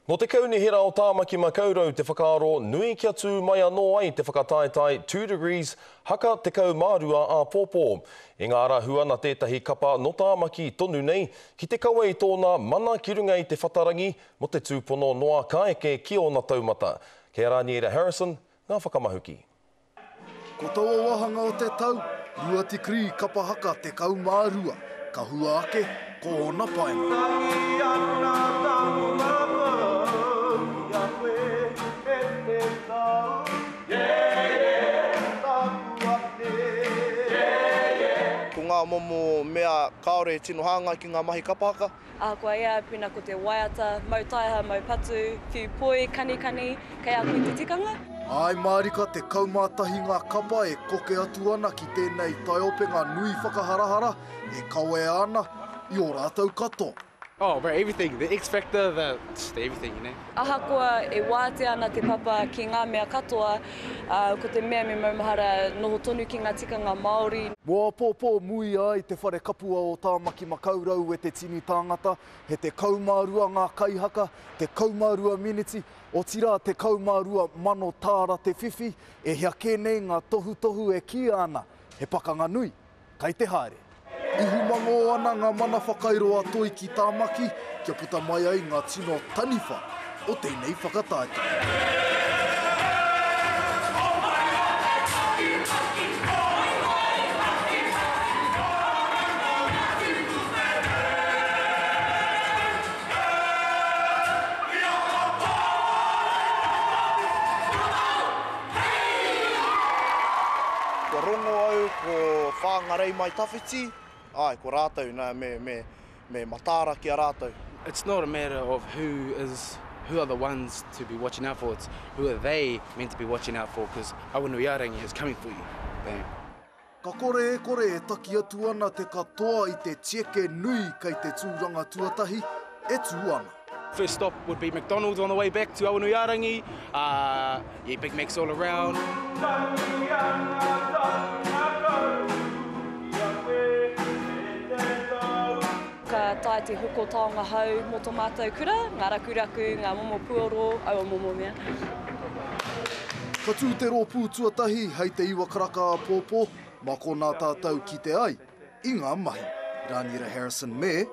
No te kaunihira o Tāmaki Makaurau te whakaaro nui kia tū mai anō ai te whakataetai 2 degrees haka te kau mārua a pōpō. Engā huana tētahi kapa no Tāmaki tonu nei ki te kaua i tōna mana ki runga i te whatarangi mo te tūpono noa kaeke ki ona taumata. Kei Raniera Harrison, ngā whakamahuki. Ko taua wahanga o te tau, 2 tikri kapa haka te kau mārua. Ka hua ake, ko ona paenga. Ko ngā momo mea kaore tino hanga ki ngā mahi kapahaka. Kua ia pina ko te waiata, mau taiha, mau patu, whiu poi, kani, kei a koe te tikanga. Ai marika te kaumātahi ngā kapa e koke atu ana ki tēnei taiopenga nui whakaharahara e kawe ana i o rātou katoa. Oh, bro, everything. The X Factor, just everything, you know. Ahakoa e wāte ana te papa ki ngā mea katoa, ko te mea me maumahara noho tonu ki ngā tikanga Māori. Mua pōpō mui ai te whare kapua o Tāmaki Makaurau e te tini tāngata, he te kaumārua ngā kaihaka, te kaumārua miniti, o tira te kaumārua mano tāra te whiwhi, e hea kēnei ngā tohu e ki ana, he pakanga nui, kai te haere. I humango ana ngā mana whakairoa toi ki Tāmaki, kia puta mai ai ngā tino taniwha o tēnei whakataeta. Ko rongo au, ko whāngarei mai tawhiti, ai, ko rātou me matara ki a rātou. It's not a matter of who are the ones to be watching out for, it's who are they meant to be watching out for, because Awanuiarangi is coming for you. Bang. Ka kore e taki atu ana te katoa i te tieke nui kei te tūranga tuatahi, e tū ana. First stop would be McDonald's on the way back to Awanuiarangi. Big Macs all around. Ka tae te hoko taonga hau mo tō mātou kura, ngā rakuraku, ngā momo puoro, aua momo mea. Ka tū te rōpū tuatahi hei te iwa karaka a pōpō, mako nā tātou ki te ai, i ngā mahi. Raniera Harrison me...